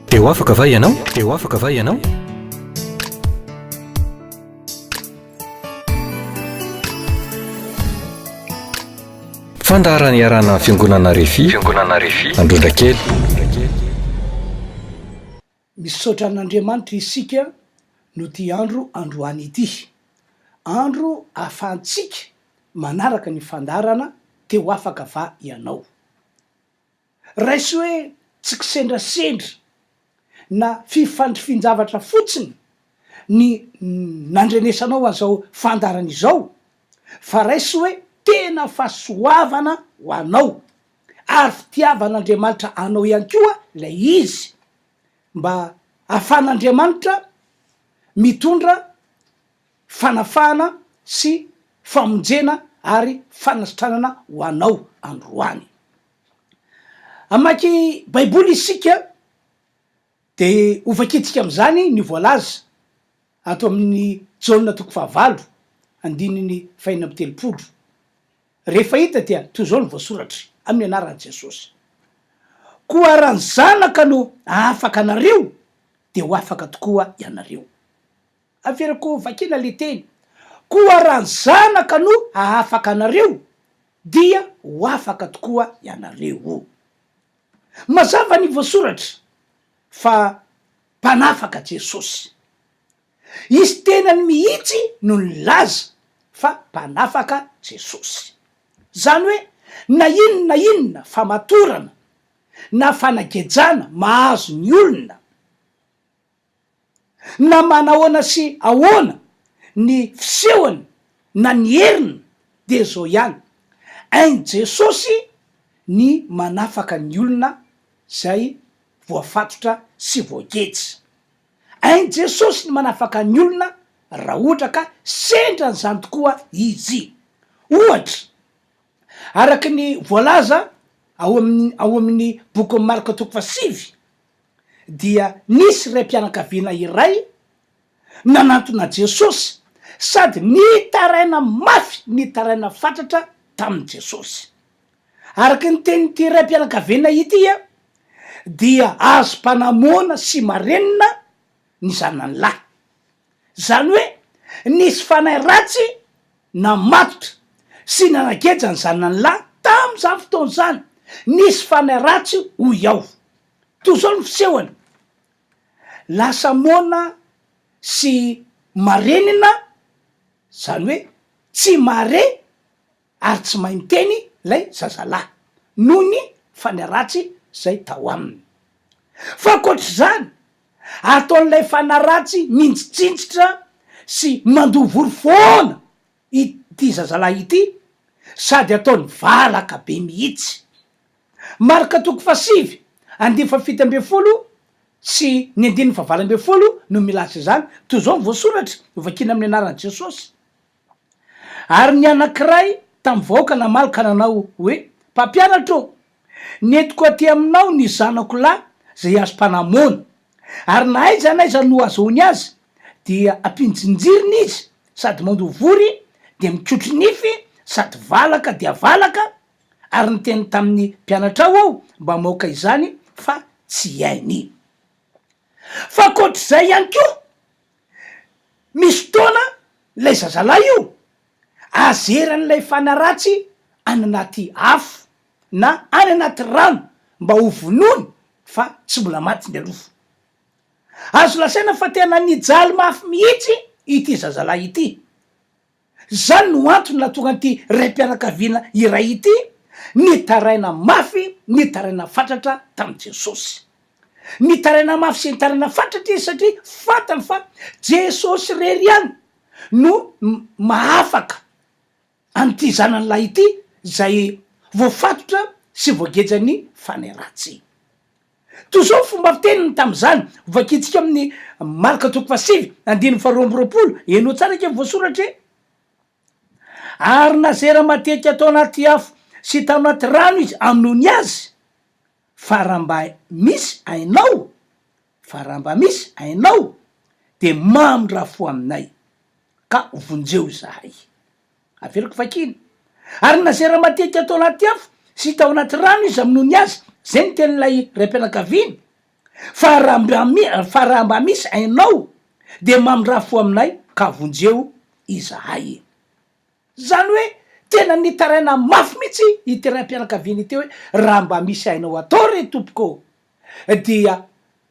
Teo afaka va ianao? Teo afaka va ianao? Fandarany iarana fiangonana RHEFI Androndrakely. Misaotra an'Andriamanitra isika no ty andro androany ity. Andro ahafahantsika manaraka ny fandarana teo afaka va ianao. Raisy hoe tsy kisendrasendra na fifandrifinjavatra fotsiny ny nandrenesanao an'izao fandarana izao, fa raisy hoe tena fahasoavana ho anao ary fitiavan'Andriamanitra anao ihany koa lay izy, mba ahafahan'Andriamanitra mitondra fanafahana sy famonjena ary fanasitranana ho anao androany. Amaky baiboly isika de ovakitsika am'izany ny voalaza ato amin'ny Jaona 9:5-9. Rehefa hita dia toy izao ny voasoratra amin'ny anaran'i Jesosy: koa raha ny zanaka no afaka anareo de ho afaka tokoa ianareo. Averiko vakina le teny, koa raha ny zanaka no afaka anareo dia ho afaka tokoa ianareo. Mazava ny voasoratra fa mpanafaka Jesosy. Izy tenany mihitsy no nilaza fa mpanafaka Jesosy. Zany hoe na inona famatorana na fanagejana mahazo ny olona, na manahoana sy ahoana ny fisehony na ny heriny, de zao ihany ain Jesosy ny manafaka ny olona zay voafatotra sy voageja. Ain Jesosy ny manafaka ny olona raha ohatra ka sendra n'izany tokoa izy. Ohatra, araky ny voalaza ao amin'ny boky Marka 5, dia nisy ray mpianakaviana iray nanantona Jesosy sady nitaraina mafy, nitaraina fatratra tamin'i Jesosy. Araky ny tenyty ray mpianakaviana ity dia azo mpanamona sy marenina ny zanany lahy. Zany hoe nisy fanahy ratsy namatotra sy nanageja ny zanany lahy tamin'izany fotoana zany. Nisy fanahy ratsy ho iaho. Toy izao ny fisehony: lasa mona sy marenina, zany hoe tsy mare ary tsy mahay miteny lay zazalahy noho ny fanahy ratsy zay tao aminy. Fa ankoatr'izany, ataon'ilay fanahy ratsy minjitsinjitra sy mandovory foana ity zazalahy ity, sady ataony valaka be mihitsy. Marka 5:7 sy 9:20 no milaza izany. Toy izao ny voasoratra vakina amin'ny anaran'i Jesosy: ary ny anankiray tamin'ny vahoaka namaloka nanao hoe, mpampianatro, netiko aty aminao ny zanako lahy zay azo mpanamona, ary na aiza n'aiza no azohony azy dia ampinjinjiriny izy, sady mandovory de mikotry nify, sady valaka dia valaka. Ary niteny tamin'ny mpianatra aho mba maoka izany fa tsy hainy. Fa ankoatr'izay ihany koa, misy fotoana lay zazalahy io azeran'ilay fanahy ratsy any anaty afo na any anaty rano mba ho vonony, fa tsy mbola maty ny alofo. Azo lasaina fa tena nijaly mafy mihitsy ity zazalahy ity. Zany no antony nahatonga an'ity ray mpianakaviana iray ity nitaraina mafy, nitaraina fatratra tamin'i Jesosy. Nitaraina mafy sy nitaraina fatratra izy satria fantany fa Jesosy rery ihany no mahafaka an'ity zanany lahy ity zay voafatotra sy voagejany fanahy ratsy. Toy izao fomba fiteniny tamin'izany, vakitsika amin'ny Marka 5:22 enao tsara ke voasoratra hoe, ary nazera matetika atao anaty afo sy tao anaty rano izy aminony azy, fa raha mba misy ainao de mamindra fo aminay ka vonjeo zahay. Averiko vakiny: ary nazera matetika atao anaty afo sy tao anaty rano izy aminony azy, zay ny tenin'ilay ray mpianakaviana, fa raha mba misy ainao de mamindrafo aminay ka vonjeo izahay. Zany hoe tena nitaraina mafy mihitsy iteram-pianakaviany teo hoe raha mba misy ainao atao re tompoko dia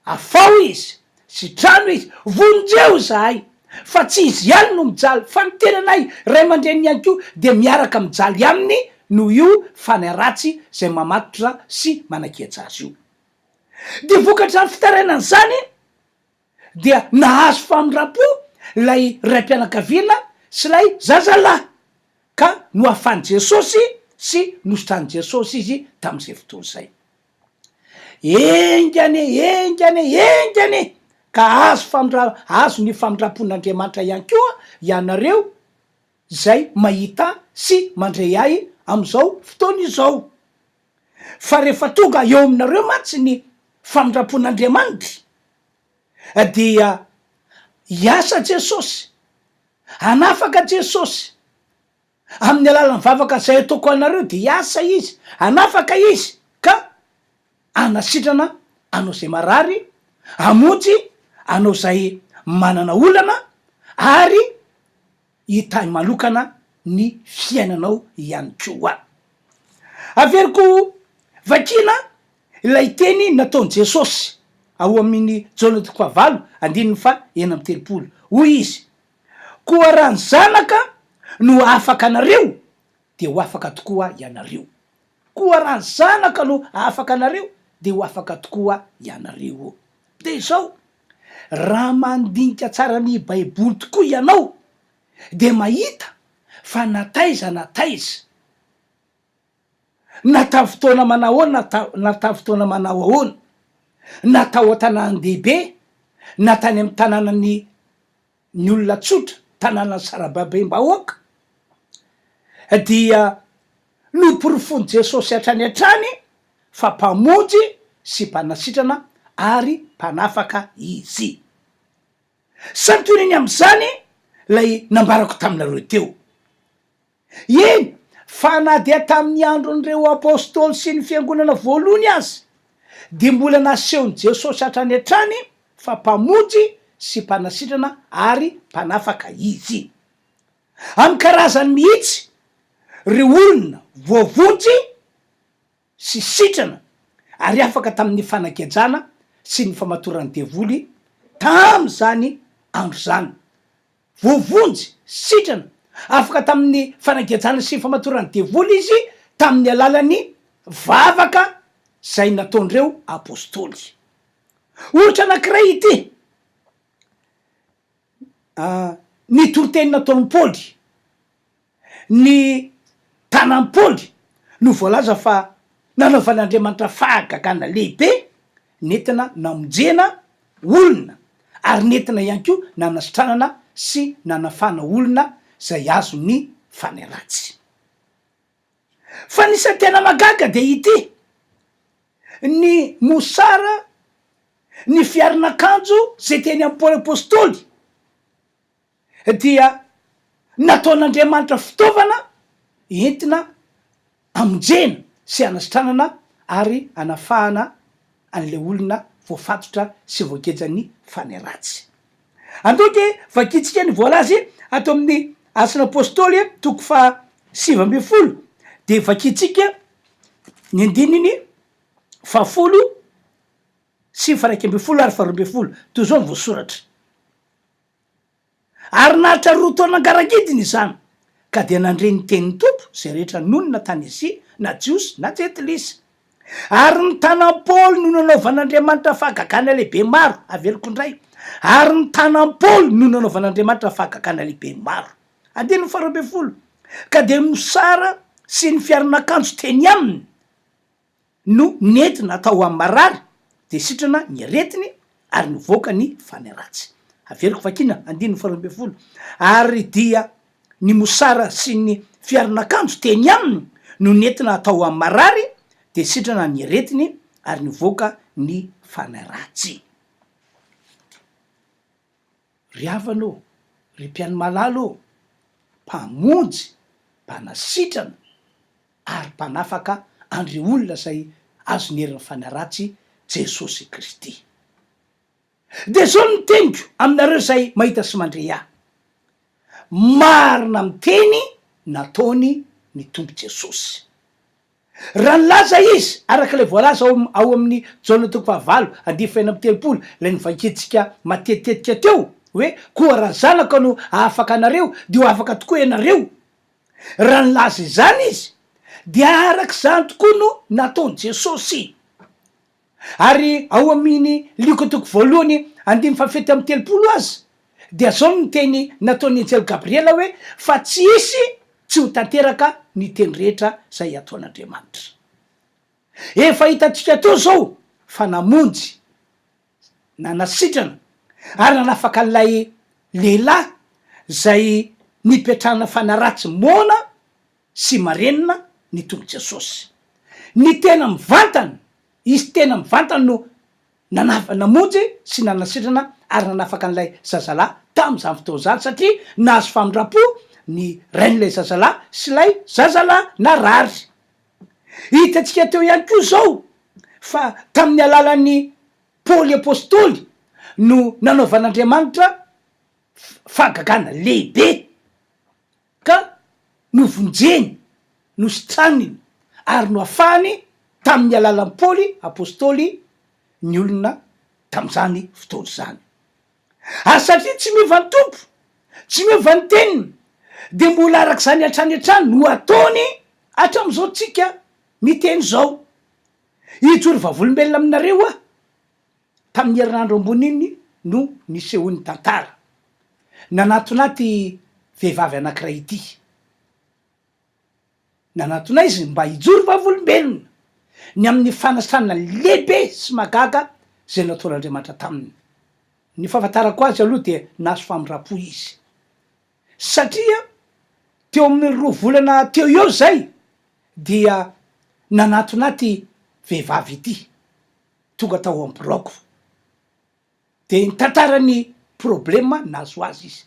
afao izy sy trano izy vonjeo zahay, fa tsy izy ihany no mijaly fa ny tenanay ray aman-dreny ihany ko de miaraka mijaly aminy no io fanay ratsy zay mamatotra sy manakiatsy azy io. De vokatra ny fitarainany zany dia nahazo famindram-po lay raim-pianakaviana sy lay zazalahy ka no afany Jesosy sy nosotrany Jesosy izy tam'izay fotoana zay. Engany ka azo ny famindram-pon'Andriamanitra ihany koa ianareo zay mahita sy mandray ahy am'izao fotoana izao. Fa rehefa tonga eo aminareo mantsy ny famindram-pon'Andriamanitra dia hiasa Jesosy, hanafaka Jesosy amin'ny alalan'ny vavaka zay ataoko anareo, de hiasa izy, hanafaka izy ka anasitrana anao zay marary, hamonjy anao zay manana olana ary hitany manokana ny fiainanao ihany koa. Averiko vakina ilay teny nataony Jesosy ao amin'ny jaona 9:30 hoy izy: koa raha ny zanaka no afaka anareo de ho afaka tokoa ianareo. Koa raha ny zanaka no afaka anareo de ho afaka tokoa ianareo. De izao raha mandinika tsara ny baiboly tokoa ianao de mahita fa nataiza natao fotoana manao ahoana, natao fotoana manao ahoana, natao an-tanàn-dehibe na tany amin'ny tanànany ny olona tsotra, tanànany sarababe-mbahoaka, dia nomporofony Jesosy hatrany fa mpamonjy sy mpanasitrana ary mpanafaka izy. Santoniny am'izany lay nambarako taminareo teo. Eny fa na dia tamin'ny andron'ireo apôstôly sy ny fiangonana voalohany azy de mbola nasehony Jesosy hatrany fa mpamonjy sy mpanasitrana ary mpanafaka izy. Amin'ny karazany mihitsy reo olona voavonjy sy sitrana ary afaka tamin'ny fanakajana sy ny famatorany devoly tam'zany andro zany. Voavonjy, sitrana, afaka tamin'ny fanakajana sy ny famatorany devoly izy tamin'ny alalany vavaka zay nataondreo apôstôly. Ohatra anankiray ity, ny toroteny nataon'ny Paoly, ny tanan'ny Paoly no voalaza fa nanaovan'Andriamanitra fahagagana lehibe nentina namonjena olona ary nentina ihany koa nanasitranana sy nanafana olona zay azo ny fanay ratsy. Fa nisa tena magaga de ity, ny mosara, ny fiarin'akanjo zay teny amin'ny Paoly apôstôly dia nataon'Andriamanitra fitaovana entina amonjena sy anasitranana ary anafahana an'le olona voafatotra sy voakejany fanay ratsy. Andoke vakitsika ny voalazy ato amin'ny asan'apôstôly 7:20 de vakitsika ny andininy 10 sy 1:12 ary 12 toy zao ny voasoratra: ary nahatra roa taona angaragidiny izany ka dia nandre ny tenin'ny tompo zay rehetra nonona tany Asia na Jiosy na Jentilisa. Ary ny tanan'i Paoly no nanaovan'Andriamanitra fahagagana lehibe maro. Averiko indray, ary ny tanan'i Paoly no nanaovan'Andriamanitra fahagagana lehibe maro. 12 ka dia mosara sy ny fiarin'akanjo teny aminy no nentina atao amin'ny marary de sitrana ny aretiny ary nivoaka ny fanay ratsy. Averiko vakina 12 ary dia ny mosara sy ny fiarin'akanjo teny aminy no nentina atao amin'ny marary de sitrana ny aretiny ary nivoaka ny fanay ratsy. Ry havanao, ry mpiany malalo, mpamonjy, mpanasitrana ary mpanafaka andre olona zay azo nerin'ny fanay ratsy Jesosy Kristy. de zao ny teniko aminareo zay mahita sy mandre ahy, marina miteny nataony ny tompo Jesosy. Raha nylaza izy arak'ilay voalaza ao amin'ny jaona toko fahavalo andiny faina amby telopolo lay nivakitsika matetitetika teo hoe koa raha zanaka no afaka anareo de ho afaka tokoa ianareo. Raha nylaza izany izy de arak'izany tokoa no nataony Jesosy. Ary ao amin'ny liko toko voalohany andimy fafety amby telopolo azy de zao ny teny nataony anjely Gabriela hoe fa tsy hisy tsy ho tanteraka ny teny rehetra zay ataon'Andriamanitra. Efa hitantsika teo zao fa namonjy nanasitrana ary nanafaka an'ilay lehilahy zay nipetrahana fanaratsy mona sy marenina ny tombo Jesosy. Ny tena mivantana, izy tena mivantana no namonjy sy nanasitrana ary nanafaka an'ilay zazalahy tam'izany fotoana zany satria nahazo famindram-po ny rain'ilay zazalahy sy lay zazalahy narary. Hitantsika teo ihany koa zao fa tamin'ny alalan'ny Paoly apôstôly no nanaovan'Andriamanitra fahagagana lehibe ka novonjeny, nositraniny ary no afahany tamin'ny alalan'ny Paoly apôstôly ny olona tam'izany fotoana zany. Ary satria tsy miova ny tompo, tsy miova ny teniny, de mbola arak'izany hatrany hatrany no ataony hatram'izao tsika miteny zao. Ijoro vavolombelona aminareo a tamin'ny herinandro ambony iny no nisehony tantara nanatonaty vehivavy anankiray ity. Nanatona izy mba hijoro vavolombelona ny amin'ny fanasana lehibe sy magaga zay nataon'Andriamanitra taminy. Ny fahafantarako azy aloha de nahazo famindram-po izy satria teo amin'ny 2 volana teo eo zay dia nanatonaty vehivavy ity tonga tao amin'ny boroko de nitantarany problema nahazo azy izy.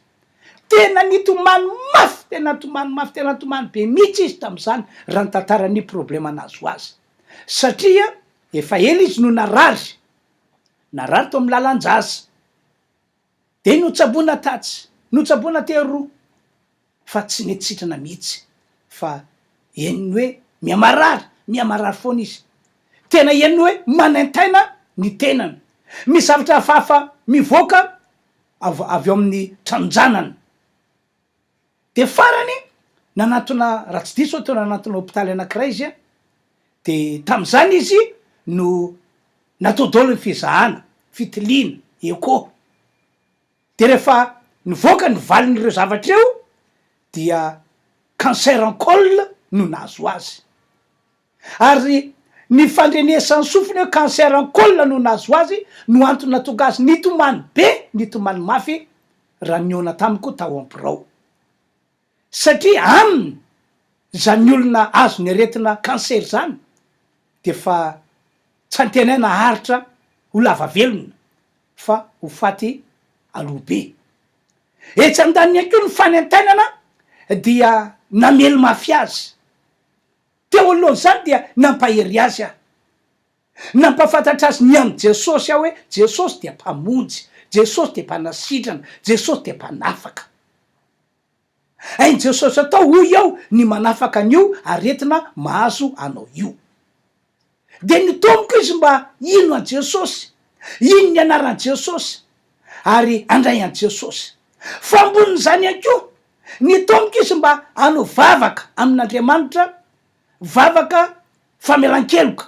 Tena nitomany mafy, tena tomany mafy, tena tomany be mihitsy izy tam'izany raha nitantarany problema nahazo azy satria efa ela izy no narary to amin'ny lalan-jaza de notsaboana tatsy, notsaboana teroa fa tsy nety sitrana mihitsy fa eniny hoe miamarary foana izy. Tena eniny hoe manaintaina ny tenany, misy zavatra hafahafa mivoaka avy eo amin'ny tranonjanany. De farany nanatona raha tsy diso teo nanatona hôpitaly anankiray izy a de tam'izany izy no natao daholo ny fizahana, fitiliana, eko. De rehefa nivoaka ny valin'ireo zavatra eo dia cancer en col no nahazo azy. Ary ny fandrenesan'ny sofiny hoe cancer en col no nahazo azy no antony natonga azy nitomany be, nitomany mafy raha niona tamiko tao ampirao. Satria aminy zany olona azo ny aretina cancer zany de fa tsy antenaina haritra ho lava velona fa ho faty alohabe. Etsy andaniny ihany koa ny fanentainana dia namely mafy azy. Teo alohan'izany dia nampahery azy aho, nampafantatra azy ny amin'ny Jesosy aho hoe Jesosy dia mpamonjy, Jesosy dia mpanasitrana, Jesosy dia mpanafaka. Hainy Jesosy atao hoy aho ny manafaka an'io aretina mahazo anao io. De nitomoko izy mba ino an Jesosy, ino ny anaran Jesosy ary andray an Jesosy. Fa ambonin'izany ihany koa nitomoko izy mba hanao vavaka amin'Andriamanitra, vavaka famelan-keloka,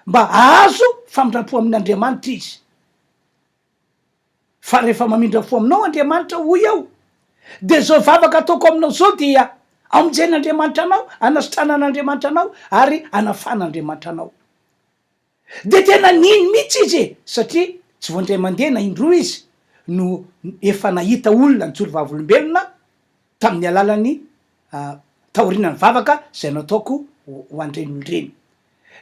mba ahazo famindram-po amin'Andriamanitra izy. Fa rehefa mamindra fo aminao Andriamanitra hoy aho de zao vavaka ataoko aminao zao dia amonjen'Andriamanitra anao, anasitranan'Andriamanitra anao ary anafan'Andriamanitra anao. De tena niny mihitsy izy satria tsy voandray mandeha na indroa izy no efa nahita olona nijoro vavolombelona tamin'ny alalany taorinany vavaka zay nataoko ho andren'oloreny.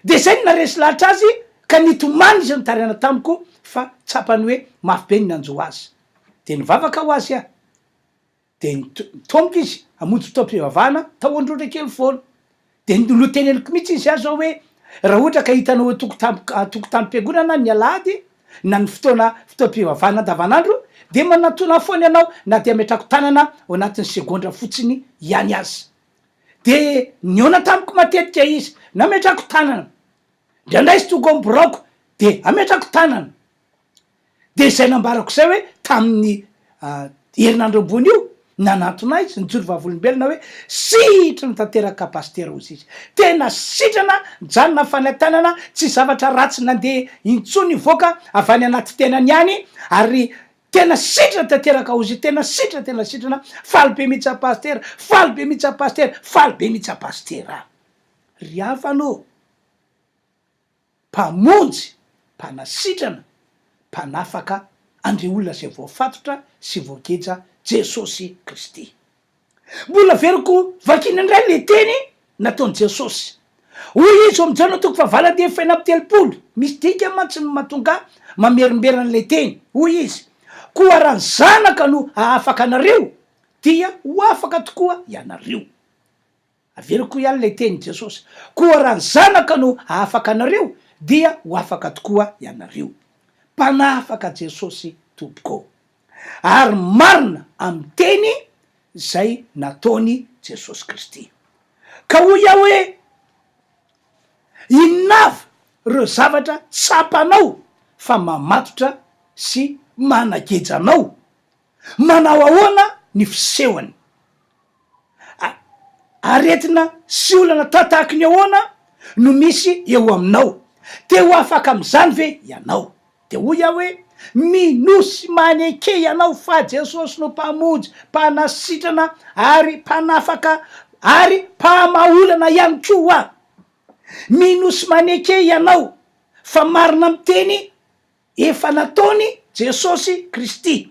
De zay ny naresy lahatra azy ka nitomany izy nitarana tamiko fa tsapany hoe mafy be ny nanjo azy. De nivavaka ho azy aho de nitomboka izy hamonjy fotoam-pivavahana tao Androndrakely foana. De noloteneniko mihitsy izy aho zao hoe raha ohatra ka hitanao hoe tokotany-piangonana ny Alahady na ny fotoam-pivavahana davanandro de manatona foany ianao na de ametrako tanana ao anatin'ny segondra fotsiny ihany azy. De niona tamiko matetika izy na ametrako tanana, ndraindray izy tonga amborako de ametrako tanana. De zay nambarako zay hoe tamin'ny herinandro ambony io nanatona izy nijoro vavolombelona hoe sitrana tanteraka kapasitera ozy izy, tena sitrana mijanona fanantanana, tsy zavatra ratsy nandeha intsony voaka avy any anaty tenany ihany, ary tena sitrana tanteraka ozy, tena sitrana faly be mihitsy apasitera, faly be mihitsy apasitera, faly be mihitsy apasitera. Ry afanô, mpamonjy, mpanasitrana, mpanafaka andre olona zay voafatotra sy voageja Jesosy Kristy. Mbola veriko vakiny indray le teny nataony Jesosy. Hoy izy am'izao natoko fa valady efena amby telopolo, misy dika mantsy mahatonga mamerimberana le teny. Hoy izy, koa raha ny zanaka no ahafaka anareo dia ho afaka tokoa ianareo. Averiko ihany le teny Jesosy, koa raha ny zanaka no ahafaka anareo dia ho afaka tokoa ianareo. Mpanafaka Jesosy tompoko, ary marina amin'ny teny zay nataony Jesosy Kristy. Ka hoy aho hoe inava reo zavatra tsapanao fa mamatotra sy managejanao, manao ahoana ny fisehony, aretina sy olana tatahaky ny ahoana no misy eo aminao, te ho afaka am'izany ve ianao. De hoy aho hoe minosy maneke ianao fa Jesosy no mpamonjy, mpanasitrana ary mpanafaka ary mpamaolana ihany koa. Minosy maneke ianao fa marina amin'ny teny efa nataony Jesosy Kristy,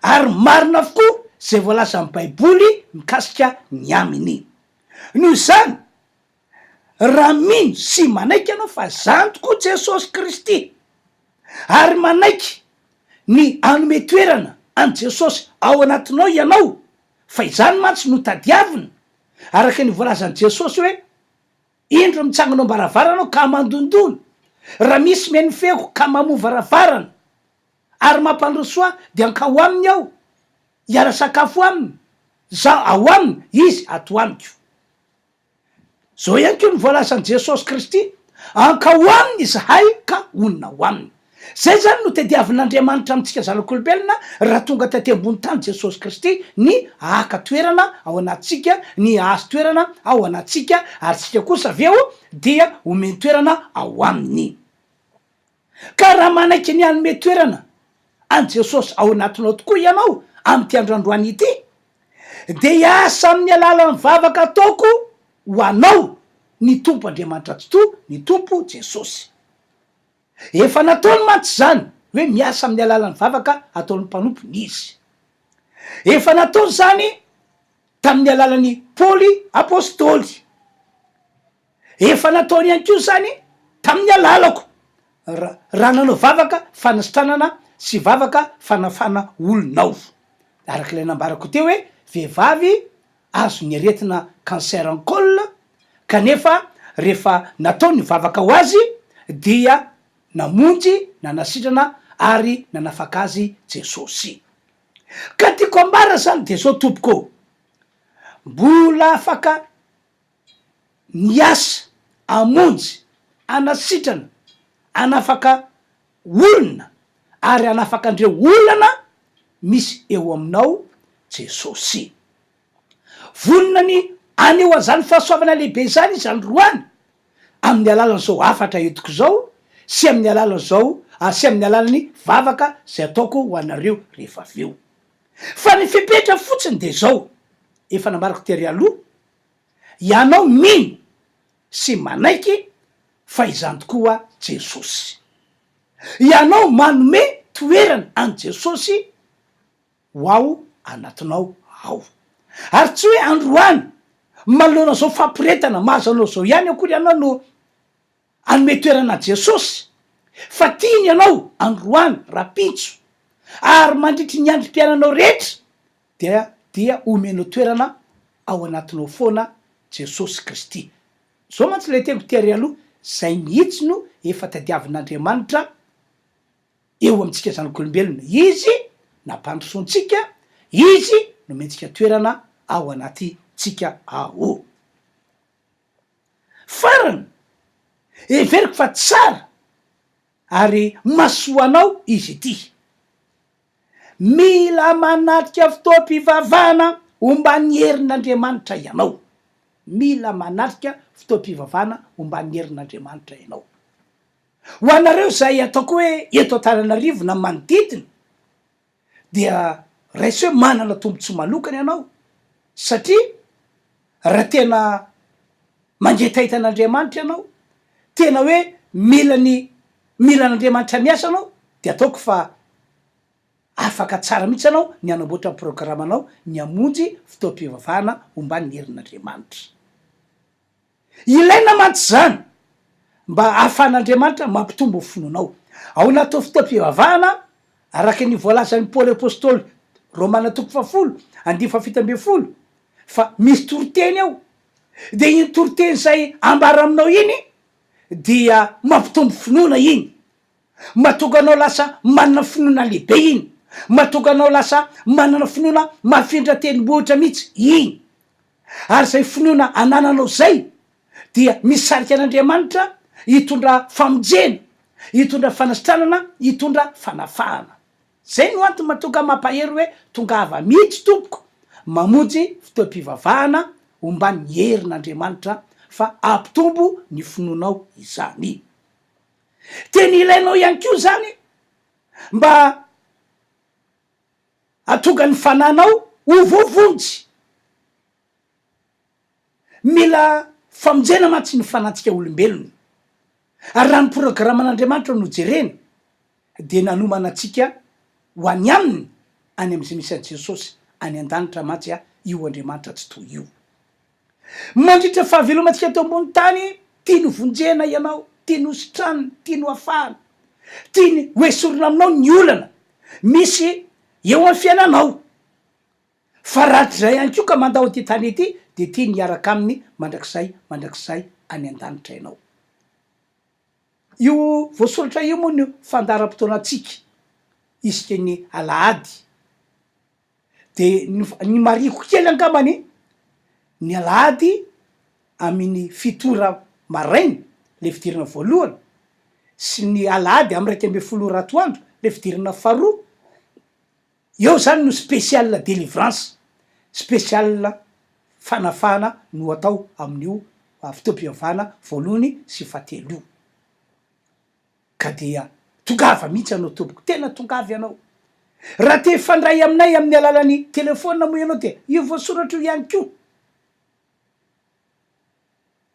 ary marina avokoa zay voalaza amin'ny baiboly mikasika ny aminy. Noho izany raha mino sy manaiky ianao fa zany tokoa Jesosy Kristy, ary manaiky ny anome toerana any Jesosy ao anatinao ianao, fa izany mantsy no tadiavina araka ny voalazany Jesosy hoe indro mitsangana am-baravarana ka mandondona, raha misy meny feko ka mamoa varavarana ary mampandrosoa de ankao aminy aho hiara sakafo aminy, za ao aminy izy ato amiko. Zao ihany ko ny voalazany Jesosy Kristy, ankao aminy izahay ka onona ao aminy. Zay zany no tadiavin'Andriamanitra amintsika zanak'olombelona raha tonga taty ambony tany Jesosy Kristy, ny aka toerana ao anatsika, ny azo toerana ao anatsika, ary tsika kosa aveo dia omeny toerana ao aminy. Ka raha manaiky ny anome toerana any Jesosy ao anatinao tokoa ianao am'ty androandroany ity, de hiasa amin'ny alalan'ny vavaka ataoko ho anao ny tompo Andriamanitra totoa, ny tompo Jesosy. Efa nataony mantsy zany hoe miasa amin'ny alalan'ny vavaka ataon'ny mpanompony izy. Efa nataony zany tamin'ny alalan'ny Paoly apôstôly. Efa nataony ihany koa zany tamin'ny alalako raha nanao vavaka fanasitranana sy vavaka fanafana olonao. Arak'ilay nambarako teo hoe vehivavy azo ny aretina cancer en col, kanefa rehefa nataony vavaka ho azy dia namonjy, nanasitrana ary nanafaka azy Jesosy. Ka tiako ambara zany de zao tompoko, mbola afaka niasa, amonjy, anasitrana, anafaka olona ary anafaka andreo olana misy eo aminao Jesosy. Vonona aneo azany fahasoavana lehibe zany izy androany amin'ny alalan'izao afatra etiko zao, sy amin'ny alalan'izao sy amin'ny alalan'ny vavaka zay ataoko ho anareo rehefa aveo. Fa ny fipetra fotsiny de zao, efa nambarako tery aloha, ianao mino sy manaiky fa izany tokoa Jesosy. Ianao manome toerana any Jesosy ho ao anatinao ao. Ary tsy hoe androany manoloana zao fampiretana mahazo anao zao ihany akory ianao no anome toerana Jesosy, fa tiany ianao androany rapitso ary mandritry ny andrim-piainanao rehetra dia omenao toerana ao anatinao foana Jesosy Kristy. Zao mantsy le teko tery aloha, zay mihitsy no efa tadiavin'Andriamanitra eo amitsika zanak'olombelona, izy nampandrosoantsika, izy no mentsika toerana ao anaty tsika ao. Farany everiko fa tsara ary masoanao izy ity, mila manatrika fotoam-pivavahana ombany herin'Andriamanitra ianao, mila manatrika fotoam-pivavahana ombany herin'Andriamanitra ianao. Ho anareo zay ataoko hoe eto Antananarivo na manodidina dia raisy hoe manana tombontsoa manokana ianao, satria raha tena mangetahita an'Andriamanitra ianao, tena hoe milan'Andriamanitra miasa anao, de ataoko fa afaka tsara mihitsy anao ny anamboatra programanao ny amonjy fotoam-pivavahana ombany herin'Andriamanitra. Ilaina mantsy zany mba ahafahan'Andriamanitra mampitombo finoanao ao natao fotoam-pivavahana araka ny voalazan'ny Paoly apôstôly Romana 10:7 fa misy toroteny ao, de iny toroteny zay ambara aminao iny dia mampitombo finoana iny, mahatonga anao lasa manana finoana lehibe iny, mahatonga anao lasa manana finoana mafindra tenibohitra mihitsy iny. Ary zay finoana anananao zay dia misarika an'Andriamanitra hitondra famonjena, hitondra fanasitranana, hitondra fanafahana. Zay no antony mahatonga mampahery hoe tongava mihitsy tompoko mamonjy fotoam-pivavahana ombany herin'Andriamanitra fa ampitombo ny finoanao izany. Tena ilainao ihany koa zany mba atonga ny fananao ho vovonjy. Mila famonjena mantsy ny fanantsika olombelona, ary raha ny programan'Andriamanitra no jerena de nanomana atsika ho any aminy any am'izay misy an'i Jesosy any an-danitra mantsy io Andriamanitra tsy toy io. Mandritra fahavelomantsika teo ambony tany, tia no vonjena ianao, tia no sitranina, tia no afahana, tia ny hoesorina aminao ny olana misy eo amin'ny fiainanao. Fa ratrizay ihany koa ka mandao ty tany ety de tia ny hiaraka aminy mandrakizay any an-danitra ianao. Io voasoratra io moa no fandaharam-potoanatsika isika ny Alahady, de ny mariko kely angambany ny Alahady amin'ny fitora maraina le fidirana voalohany sy ny Alahady amy 2 le fidirana faharoa, eo zany no spécial délivrance, spécial fanafahana no atao amin'io fotoam-pivavahana voalohany sy fahatelo. Ka dia tongava mihitsy anao tompoko, tena tongava ianao. Raha te fandray aminay amin'ny alalan'ny telefônina moa ianao de io voasoratra io ihany koa.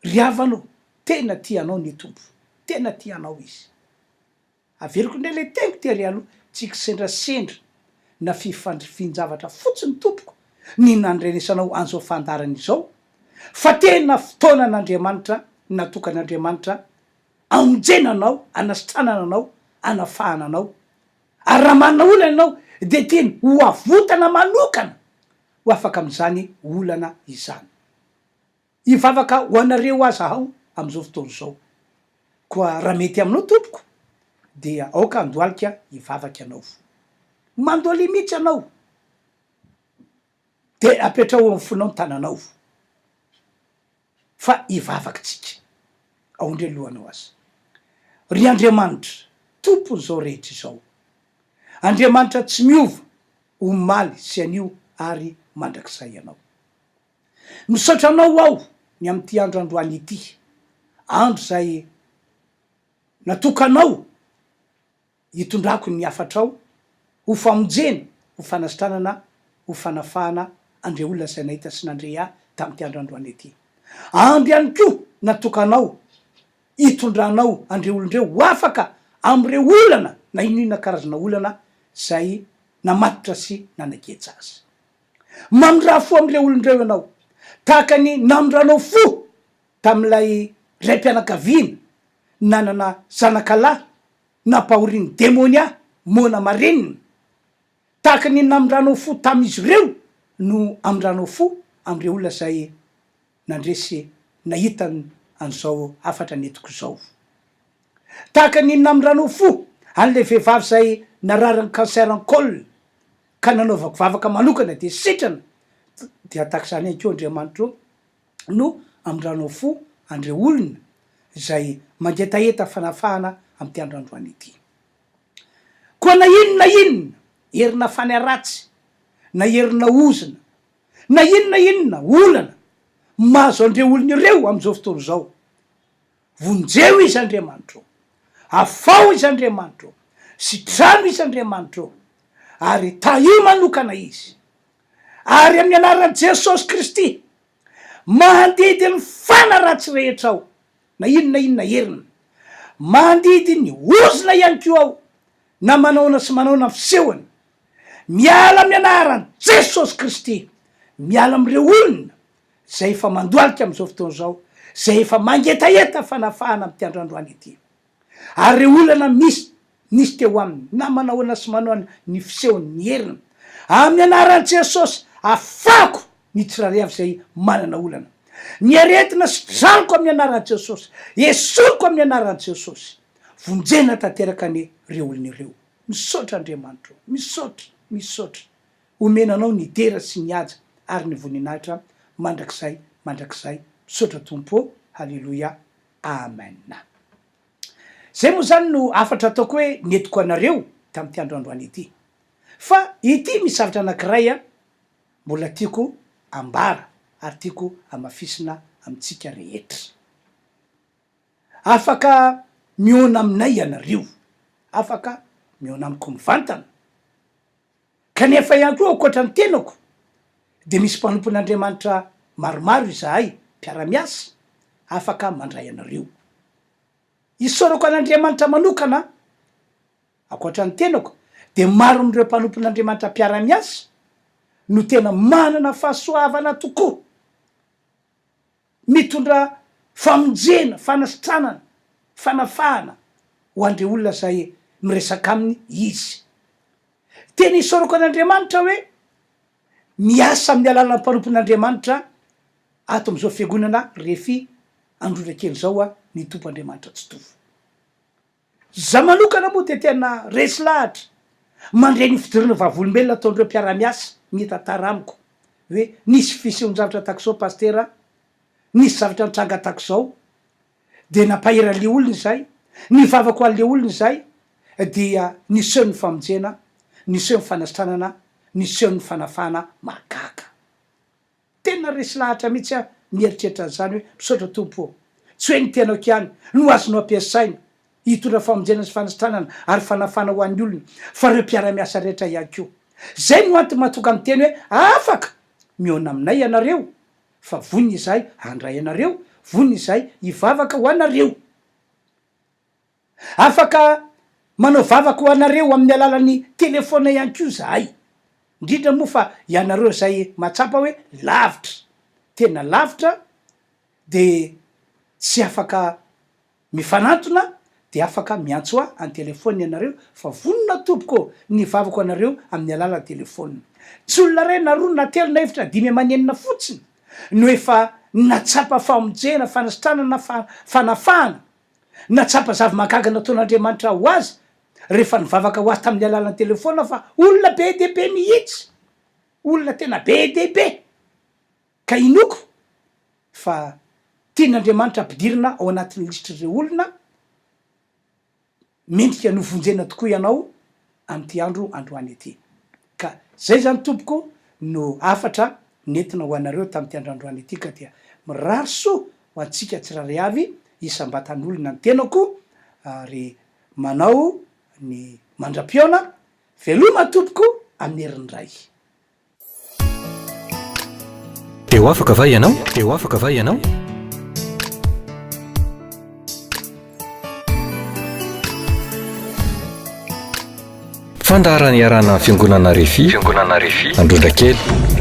Riavanao, tena tianao ny tompo, tena tianao izy. Averiko ndray le teniko tery aloha, tsika sendrasendra na fifanjavatra fotsiny tompoko ny nandrenesanao an'izao fandarana izao, fa tena fotoana an'Andriamanitra natokan'Andriamanitra amonjenanao, anasitranananao, anafahananao. Ary raha manana olana ianao de tiany ho avotana manokana ho afaka am'izany olana izany. Ivavaka ho anareo aza aho am'izao fotoana izao, koa raha mety aminao tompoko dia aoka andohalika ivavaka ianao, mandoaly mihitsy anao de apetrao amin'ny fonao ny tananao, fa ivavaka tsika aondre lohanao azy. Ry Andriamanitra tompony zao rehetra izao, Andriamanitra tsy miova omaly sy anio ary mandrakizay ianao. Misaotra anao aho ny am'ty andro androany ity, andro zay natokanao hitondrako ny afatrao ho famonjena, ho fanasitranana, ho fanafahana andre olona zay nahita sy nandre ahy tam'ty andro androany ity. Andro ihany koa natokanao hitondranao andre olondreo ho afaka am'reo olana na inona karazana olana zay namatotra sy nanagetsa azy. Mamindra fo am'reo olondreo ianao, tahaka ny namindranao fo tam'ilay raim-pianakaviana nanana zanakalahy nampahoriany demonia mona marenina, tahaka ny namindranao fo tam'izy ireo no amindranao fo am'reo olona zay nandresy nahita an'izao afatra netiko zao. Tahaka ny namindranao fo an'le vehivavy zay nararany cancer-col ka nanaovako vavaka manokana de sitrana de atako zany any keo Andriamanitro no amindranao fo andre olona zay mangetaheta fanafahana am'ty androandroany ity. Koa na inona herina fanaratsy na herina ozina na inona olana mahazo andre olona ireo am'izao fotoana zao, vonjeo izy Andriamanitro, afao izy Andriamanitro, sitrano izy Andriamanitro, ary taio manokana izy, ary amin'ny anaran'i Jesosy Kristy mandidy ny fanaratsy rehetra ao na inona herina, mandidy ny ozina ihany ko ao na manaona sy manaona fisehoany, miala amin'ny anaran'i Jesosy Kristy, miala am'ireo olona zay efa mandoalika am'izao fotoana zao, zay efa mangetaheta fanafahana am'ty androandroany ity, ary reo olana nisy teo aminy na manahoana sy manaona ny fisehoany ny herina, amin'ny anaran'i Jesosy afako ny tsiraiavy zay manana olana, ny aretina sy tranoko amin'ny anaran'i Jesosy, esoriko amin'ny anaran'i Jesosy, vonjena tanteraka ny reo olona ireo. Misaotra Andriamanitro, misaotra omenanao ny dera sy ny aja ary ny voninahitra mandrakizay, misaotra tompo, halleloia, amen. Zay moa zany no afatra ataoko hoe netiko anareo tam'ty androandroany ity, fa ity misy zavatra anankiray mbola tiako ambara ary tiako amafisina amitsika rehetra. Afaka miona aminay ianareo, afaka miona amiko mivantana, kanefa ihany koa akoatra ny tenako de misy mpanompon'Andriamanitra maromaro izahay mpiara-miasa afaka mandray anareo. Isaorako an'Andriamanitra manokana akoatra ny tenako de maro am'ireo mpanompon'Andriamanitra mpiara-miasa no tena manana fahasoavana tokoa, mitondra famonjena, fanasitranana, fanafahana ho andre olona zay miresaka aminy izy. Tena isaorako an'Andriamanitra hoe miasa amin'ny alalan'ny mpanompon'Andriamanitra ato am'izao fiangonana RHEFI Androndrakely zao ny tompo Andriamanitra tsy tovo. Za manokana moa de tena resy lahatra mandray ny fidirana vavolombelona ataondreo mpiara-miasa ny tantara amiko hoe nisy fisehoan-javatra tako zao pastera, nisy zavatra nitranga tako zao, de napahira le olona zay, nivavako an'le olona zay, dia niseho ny famonjena, niseho ny fanasitranana, niseho ny fanafahana mahagaga. Tena resy lahatra mihitsy mieritreritra zany hoe misaotra tompo, tsy hoe ny tenako ihany no azonao ampiasaina hitondra famonjena sy fanasitranana ary fanafahana ho an'ny olona, fa reo mpiara-miasa rehetra ihany koa. Zay no antony mahatonga amin'ny teny hoe afaka miona aminay ianareo, fa vonina izahay handray anareo, vonina izahay hivavaka ho anareo, afaka manao vavaka ho anareo amin'ny alalan'ny telefona ihany koa zahay, indrindra moa fa ianareo zay matsapa hoe lavitra, tena lavitra, de tsy afaka mifanantona, de afaka miantso any telefona ianareo, fa vonina tompoko ny vavako anareo amin'ny alalan'ny telefona. Tsy olona ray na roa na telo na efatra dimy amanenina fotsiny no efa natsapa famonjena, fanasitranana, fanafahana, natsapa zava-mahagaga nataon'Andriamanitra ho azy rehefa nivavaka ho azy tamin'ny alalan'ny telefona, fa olona be dehibe mihitsy, olona tena be dehibe, ka inoko fa tian'Andriamanitra ampidirina ao anatin'ny lisitrireo olona mendrika novonjena tokoa ianao am'ty androany ity. Ka zay zany tompoko no afatra nentina ho anareo tam'ty androandroany ity, ka dia mirary soa ho antsika tsirairay avy isam-batan'olona ny tenako ary manao ny mandram-piona veloma tompoko amin'ny herin'ny ray. Teo afaka va ianao? Fandaharana iarana fiangonana RHEFI Androndrakely.